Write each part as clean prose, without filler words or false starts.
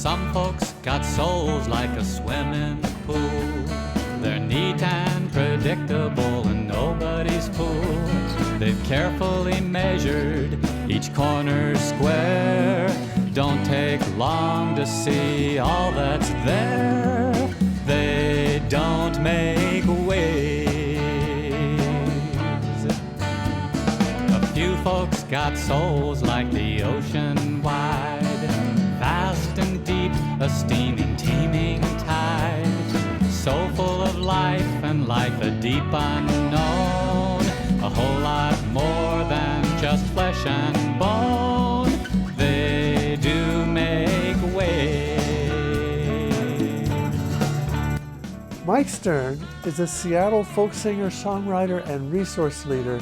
Some folks got souls like a swimming pool. They're neat and predictable and nobody's fool. They've carefully measured each corner square. Don't take long to see all that's there. They don't make waves. A few folks got souls like the ocean wide, vast and deep, a steaming, teeming tide, so full of life and like the deep unknown, a whole lot more than just flesh and bone. They do make waves. Mike Stern is a Seattle folk singer, songwriter, and resource leader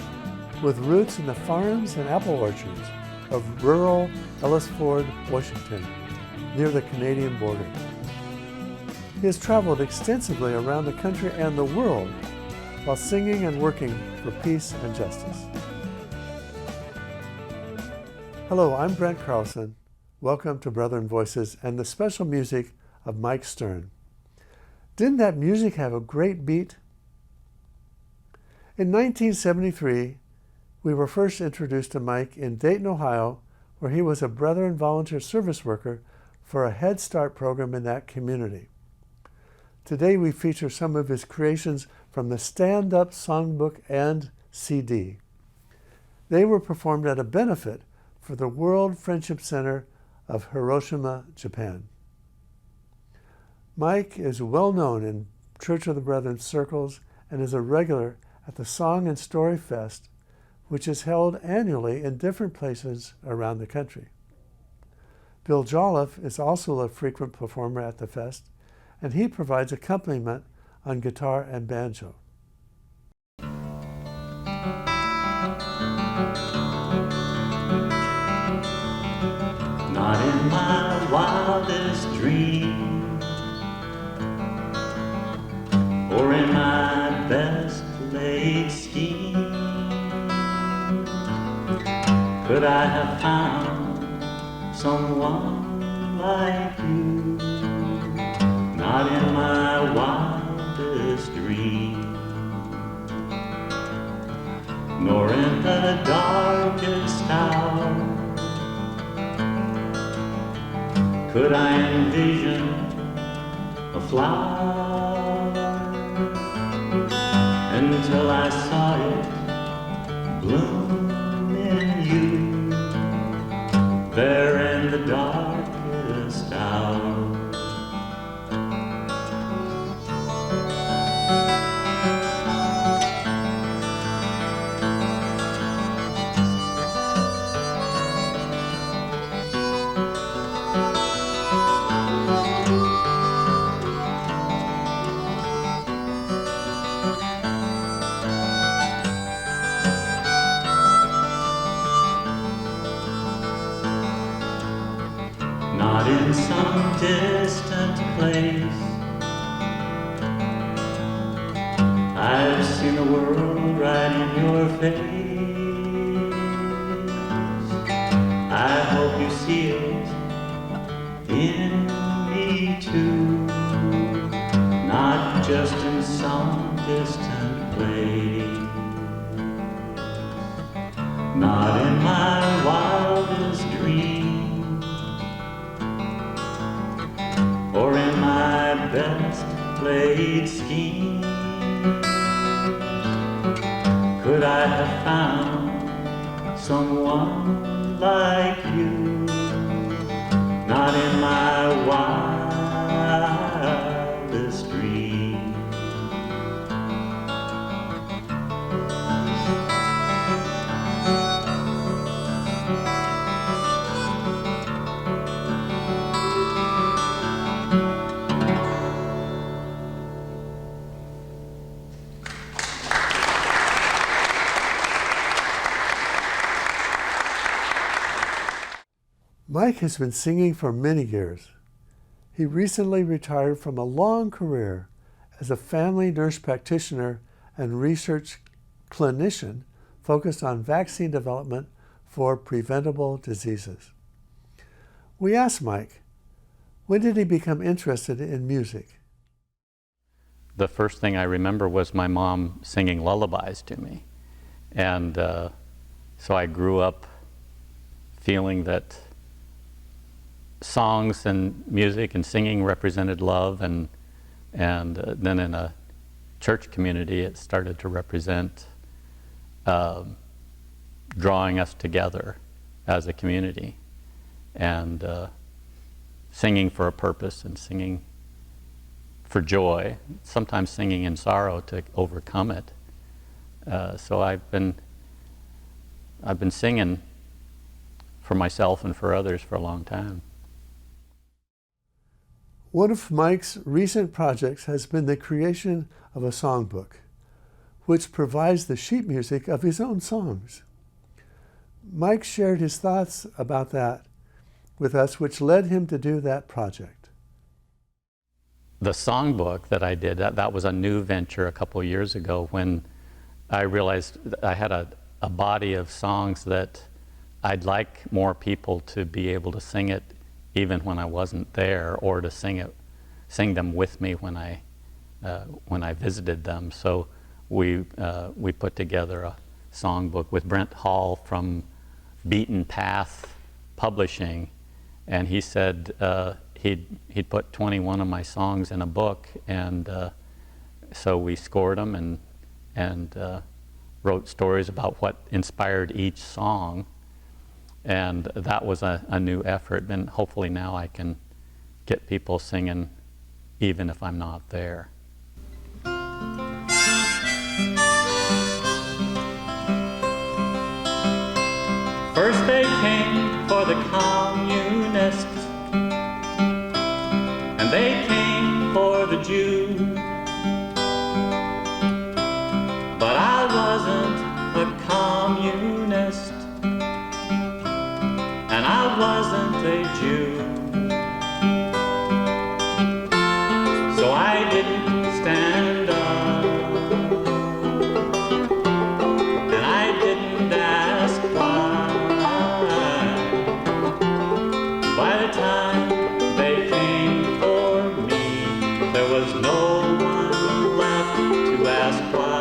with roots in the farms and apple orchards of rural Ellisforde, Washington, near the Canadian border. He has traveled extensively around the country and the world while singing and working for peace and justice. Hello, I'm Brent Carlson. Welcome to Brethren Voices and the special music of Mike Stern. Didn't that music have a great beat? In 1973, we were first introduced to Mike in Dayton, Ohio, where he was a Brethren volunteer service worker for a Head Start program in that community. Today we feature some of his creations from the Stand Up Songbook and CD. They were performed at a benefit for the World Friendship Center of Hiroshima, Japan. Mike is well known in Church of the Brethren circles and is a regular at the Song and Story Fest, which is held annually in different places around the country. Bill Jolliffe is also a frequent performer at the fest, and he provides accompaniment on guitar and banjo. Not in my wildest dream, or in my best laid scheme, could I have found someone like you. Not in my wildest dream, nor in the darkest hour, could I envision a flower until I saw it bloom in you, there in the darkest hour. Not in some distant place, I've seen the world right in your face. I hope you see it in me too, not just in some distant place. Not in my wildest dream, or in my best laid scheme, could I have found someone like you. Not in my wildest dream. Mike has been singing for many years. He recently retired from a long career as a family nurse practitioner and research clinician focused on vaccine development for preventable diseases. We asked Mike, When did he become interested in music? The first thing I remember was my mom singing lullabies to me. And so I grew up feeling that songs and music and singing represented love, and then in a church community it started to represent drawing us together as a community, and singing for a purpose and singing for joy, sometimes singing in sorrow to overcome it. So I've been singing for myself and for others for a long time. One of Mike's recent projects has been the creation of a songbook, which provides the sheet music of his own songs. Mike shared his thoughts about that with us, which led him to do that project. The songbook that I did, that was a new venture a couple of years ago when I realized I had a body of songs that I'd like more people to be able to sing it even when I wasn't there, or to sing them with me when I visited them. So we put together a songbook with Brent Hall from Beaten Path Publishing, and he said he'd put 21 of my songs in a book, and so we scored them and wrote stories about what inspired each song. And that was a new effort, and hopefully now I can get people singing even if I'm not there. First they came for the communists, and they came for the Jews, but I wasn't a communist, and I wasn't a Jew. So I didn't stand up, and I didn't ask why. By the time they came for me, there was no one left to ask why.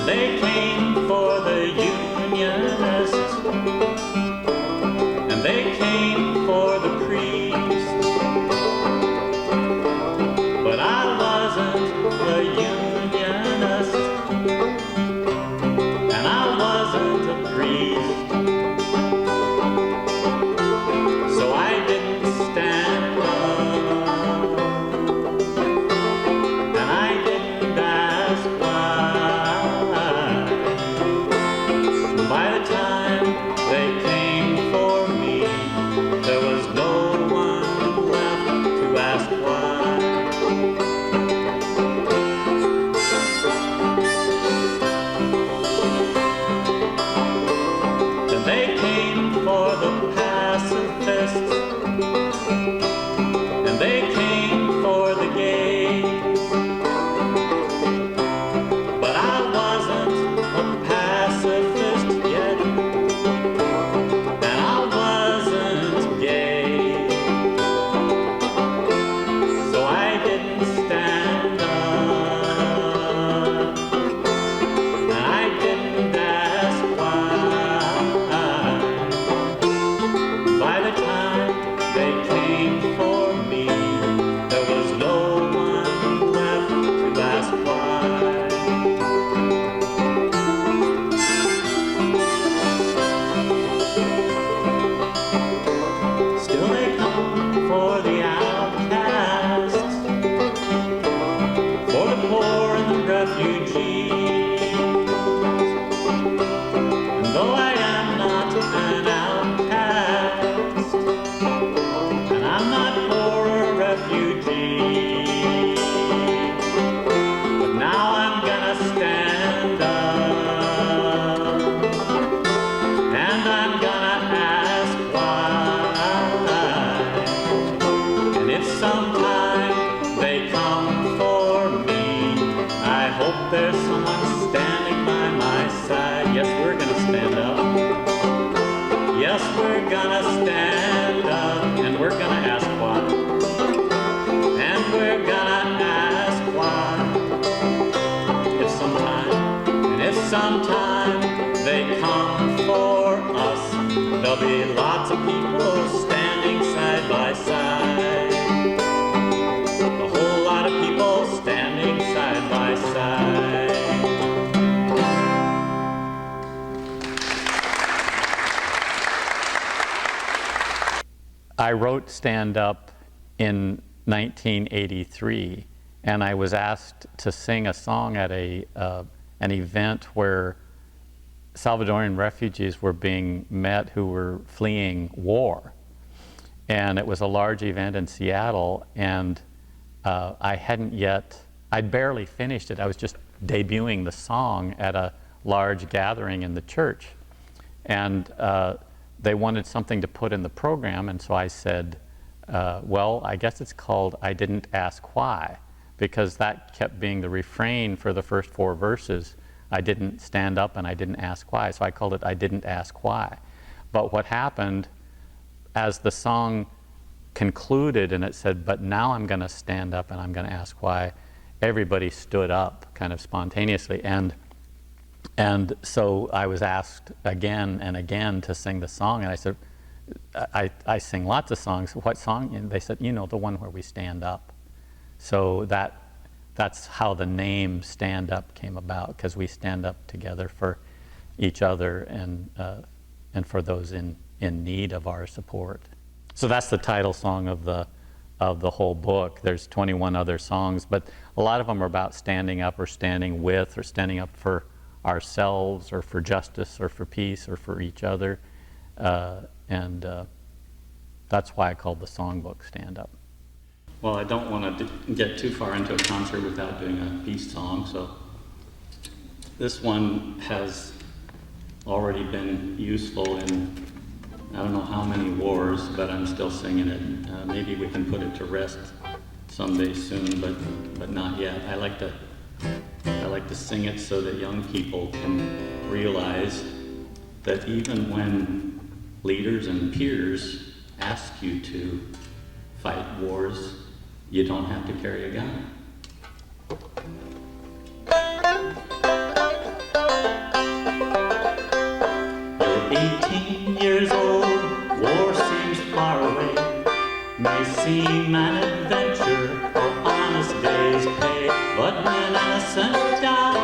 They came for the Unionists, and they came for the priests, but I wasn't a Unionist, and I wasn't a priest, so I didn't stand up, and I didn't ask why. By the time they came for me, there was no one left to ask why. There'll be lots of people standing side by side. A whole lot of people standing side by side. I wrote Stand Up in 1983, and I was asked to sing a song at an event where Salvadoran refugees were being met who were fleeing war. And it was a large event in Seattle, and I'd barely finished it. I was just debuting the song at a large gathering in the church. And they wanted something to put in the program, and so I said, well, I guess it's called I Didn't Ask Why, because that kept being the refrain for the first 4 verses. I didn't stand up and I didn't ask why, so I called it I Didn't Ask Why. But what happened as the song concluded and it said, but now I'm going to stand up and I'm going to ask why, everybody stood up kind of spontaneously. And so I was asked again and again to sing the song, and I said, I sing lots of songs. What song? And they said, you know, the one where we stand up. So that's how the name Stand Up came about, because we stand up together for each other and for those in need of our support. So that's the title song of the whole book. There's 21 other songs, but a lot of them are about standing up or standing with or standing up for ourselves or for justice or for peace or for each other. And that's why I called the songbook Stand Up. Well, I don't want to get too far into a concert without doing a peace song, so this one has already been useful in I don't know how many wars, but I'm still singing it. Maybe we can put it to rest someday soon, but not yet. I like to sing it so that young people can realize that even when leaders and peers ask you to fight wars, you don't have to carry a gun. You're 18 years old, war seems far away, may seem an adventure or honest day's pay, but when innocent die,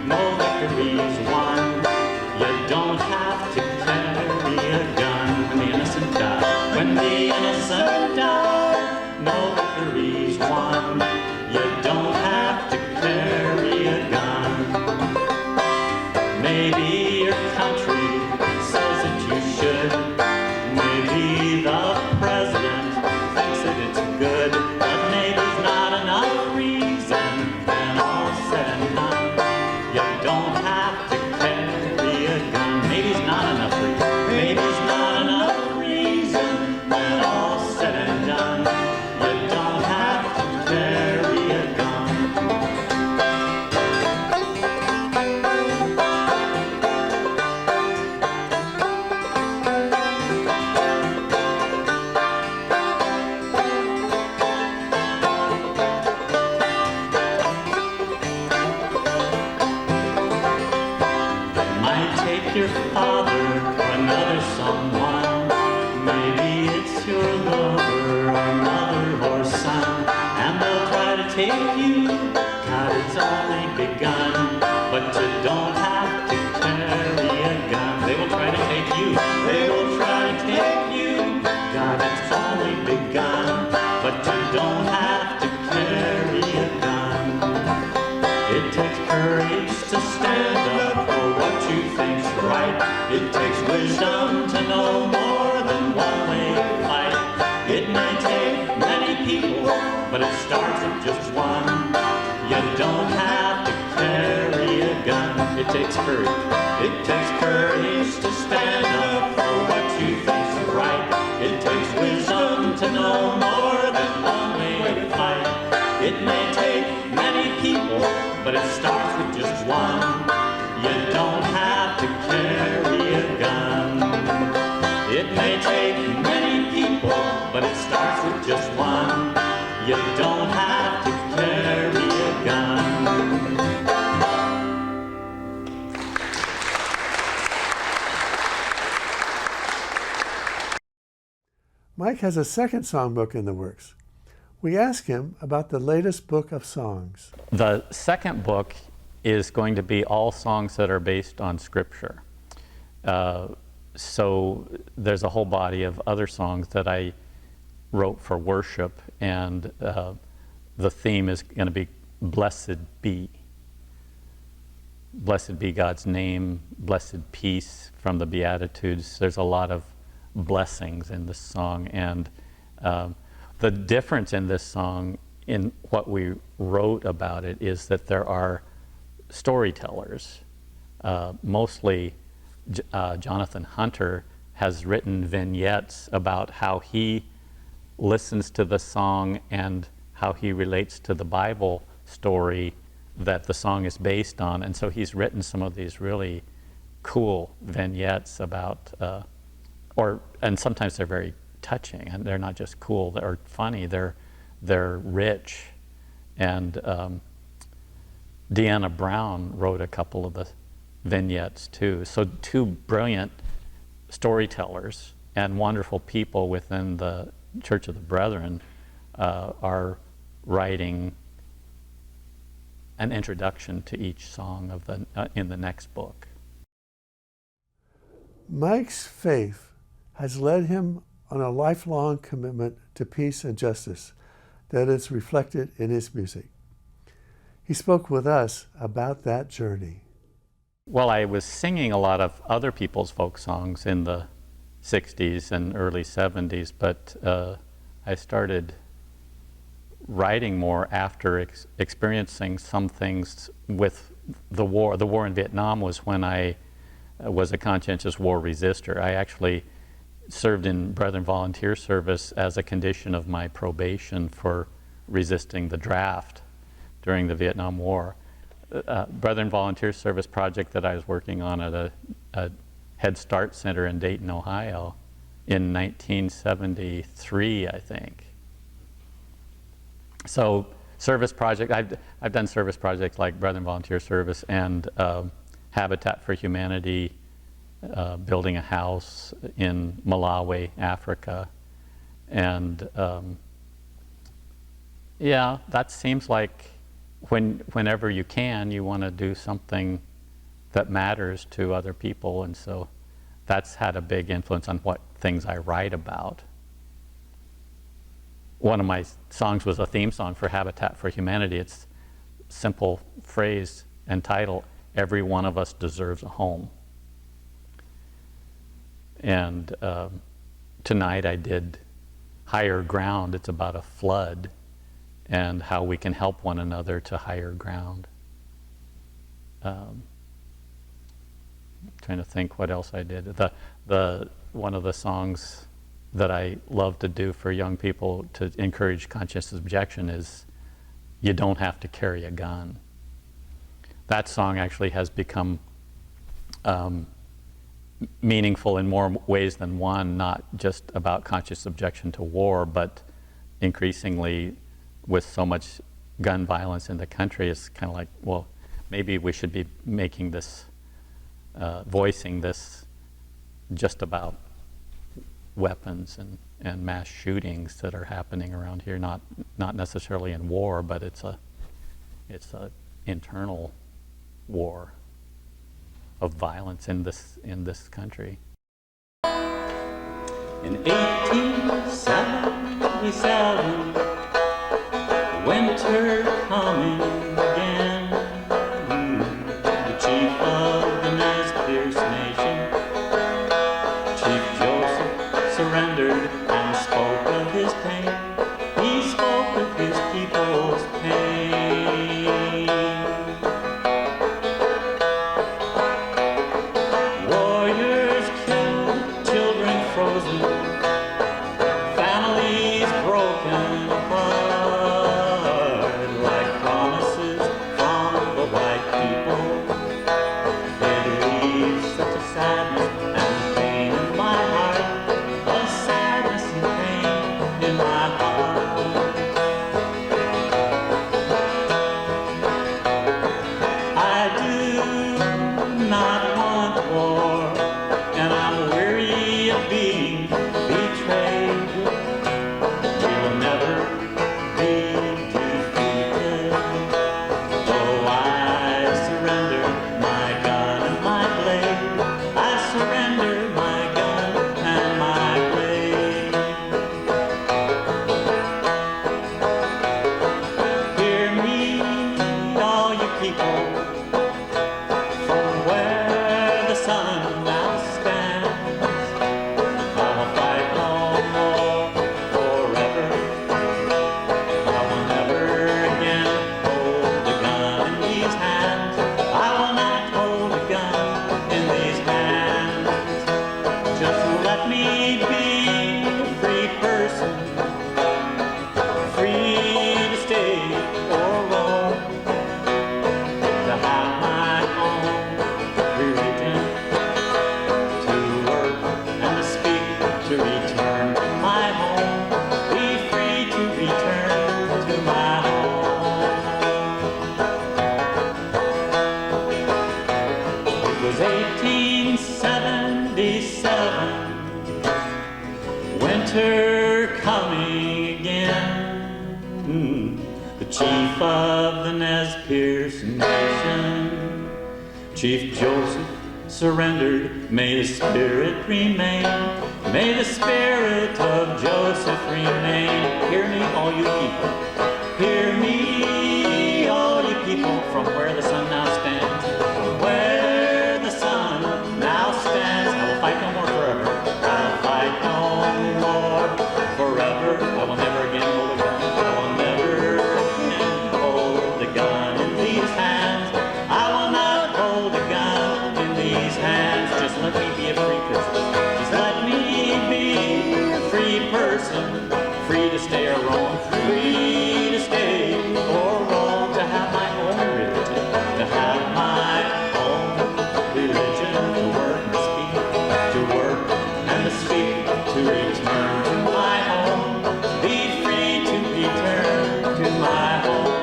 no victory's won. You don't have to carry a gun when the innocent die. When the innocent die, no victory's won. You don't have to carry a gun. Maybe your country says that you should. Maybe the president thinks that it's good, but maybe's not enough reason. When all's said and done, you don't have to carry a gun. Maybe's not enough reason. Maybe's not enough reason. When all's said and done, you don't have to carry a gun. Your father or another someone, maybe it's your lover or mother or son, and they'll try to take you. God, it's only begun, but you don't have to carry a gun. They will try to take you. They will try to take you. God, it's only begun, but you don't have to carry a gun. It takes courage to stand up for what you think's right. It takes wisdom to know more than one way to fight. It may take many people, but it starts with just one. You don't have to carry a gun. It takes courage. It takes courage to stand up for what you think's right. It takes wisdom to know more than one way to fight. It may take many people, but it starts with just one. You don't have to carry a gun. It may take many people, but it starts with just one. You don't have to carry a gun. Mike has a second songbook in the works. We ask him about the latest book of songs. The second book is going to be all songs that are based on Scripture. So there's a whole body of other songs that I wrote for worship, and the theme is going to be Blessed Be. Blessed be God's name, blessed peace from the Beatitudes. There's a lot of blessings in this song, and the difference in this song in what we wrote about it is that there are storytellers. Mostly Jonathan Hunter has written vignettes about how he listens to the song and how he relates to the Bible story that the song is based on. And so he's written some of these really cool vignettes about, and sometimes they're very touching, and they're not just cool or funny, they're rich. And Deanna Brown wrote a couple of the vignettes too. So two brilliant storytellers and wonderful people within the Church of the Brethren are writing an introduction to each song of in the next book. Mike's faith has led him on a lifelong commitment to peace and justice that is reflected in his music. He spoke with us about that journey. Well, I was singing a lot of other people's folk songs in the 60s and early 70s, but I started writing more after experiencing some things with the war. The war in Vietnam was when I was a conscientious war resistor. I actually served in Brethren Volunteer Service as a condition of my probation for resisting the draft during the Vietnam War. Brethren Volunteer Service project that I was working on at a Head Start Center in Dayton, Ohio in 1973, I think. So service project, I've done service projects like Brethren Volunteer Service and Habitat for Humanity, building a house in Malawi, Africa. And yeah, that seems like whenever you can, you want to do something that matters to other people. And so that's had a big influence on what things I write about. One of my songs was a theme song for Habitat for Humanity. It's a simple phrase and title, "Every one of us deserves a home." And tonight I did Higher Ground. It's about a flood and how we can help one another to higher ground. Trying to think what else I did. One of the songs that I love to do for young people to encourage conscious objection is "You Don't Have to Carry a Gun." That song actually has become meaningful in more ways than one, not just about conscious objection to war, but increasingly with so much gun violence in the country, it's kind of like, well, maybe we should be making this, voicing this just about weapons and mass shootings that are happening around here, not necessarily in war, but it's a internal war of violence in this country. In 1877, winter coming again, the chief of the Nez Perce Nation, Chief Joseph, surrendered and spoke of his pain. He spoke of his people's pain. Warriors killed, children frozen, families broken apart, like promises chief of the Nez Perce Nation. Chief Joseph surrendered, may the spirit remain. May the spirit of Joseph remain. Hear me, all you people. Hear me, all you people, from where the sun now stands. From where the sun now stands. I will fight no more forever. I'll fight no more forever. I will never again hold a gun. I will never again hold a gun in these hands. I will not hold a gun in these hands. Just let me be a free person. Just let me be a free person. Free to stay or roam. Free to stay or roam. To have my own religion. To have my own religion. To work and speak. To work and to speak. To return to my home. Be free to return to my home.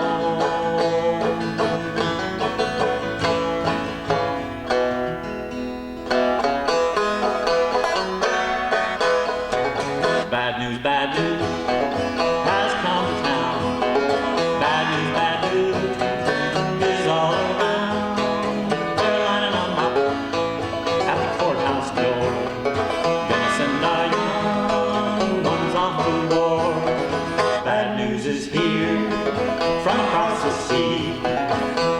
Bad news has come to town. Bad news is all around. They're lining them up at the courthouse door. Gonna send our young ones off to war. Bad news is here from across the sea.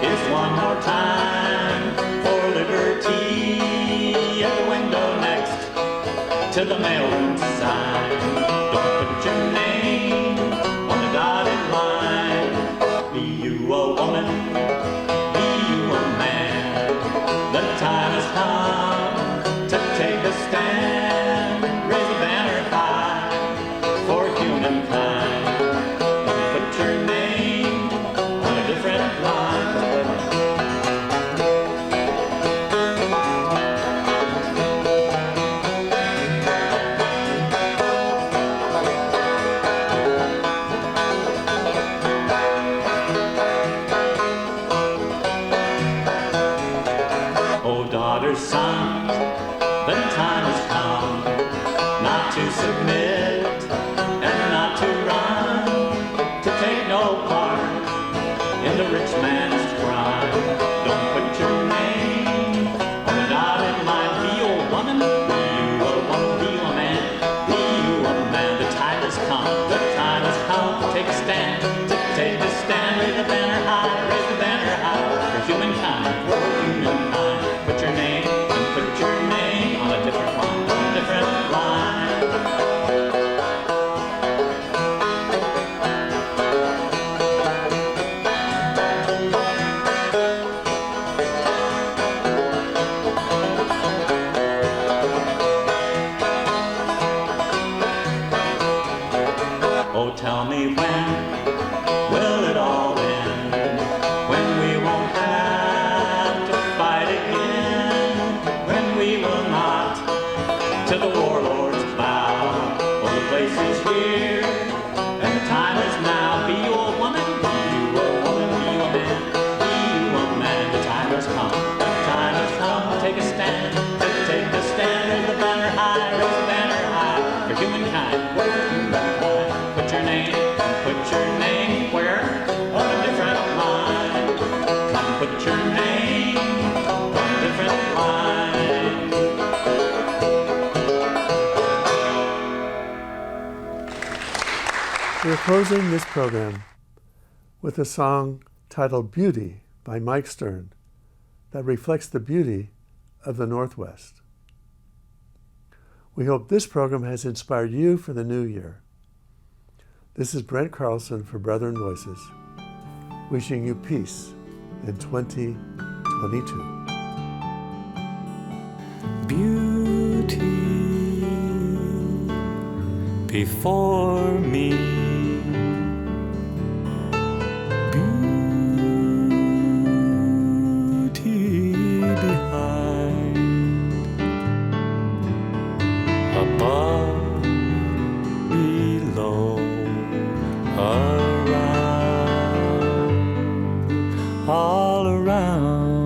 It's one more time for liberty at the window next to the mailroom sign. Don't put your name on the dotted line. Be you a woman, be you a man. The time has come to take a stand. Raise a banner high for humankind. Don't put your name on a different line. Oh, daughters, sons, the time has come not to submit and not to run, to take no part in the rich man's crime. Don't put your name on the dotted line. Be you a woman, be you a woman, be you a man, be you a man. The time has come, the time has come to take a stand, to take a stand. Raise the banner high, raise the banner high for humankind, for humankind. Put your name and put your name on a different line, on a different line. Oh, tell me when will it all end? When we won't have to fight again? When we will not to the warlords bow? Oh, the place is here and the time is now. Be you a woman, be you a woman, be you a man, be you a man. The time has come, the time has come to take a stand, to take a stand. Raise the banner high, raise the banner high for humankind, for humankind. Put your name where? On a different line. Come put your name on a different line. We're closing this program with a song titled Beauty by Mike Stern that reflects the beauty of the Northwest. We hope this program has inspired you for the new year. This is Brent Carlson for Brethren Voices, wishing you peace in 2022. Beauty before me, beauty behind, above, below, around, all around.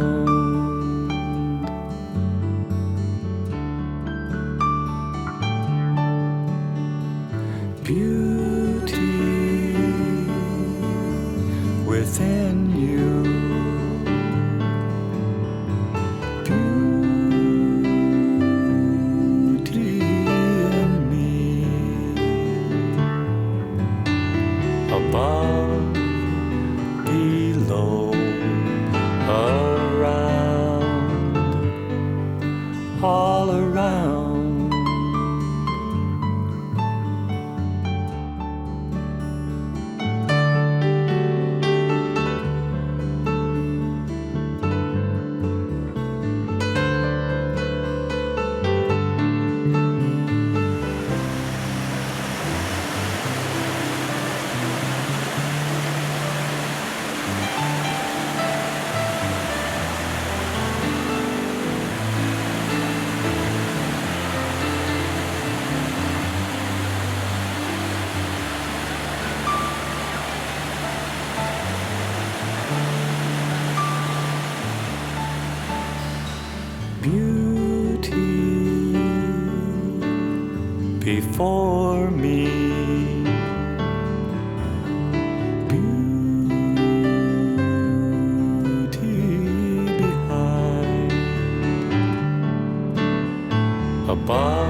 Beauty within you. Beauty in me, above, below, around, all around. Beauty before me, beauty behind, above.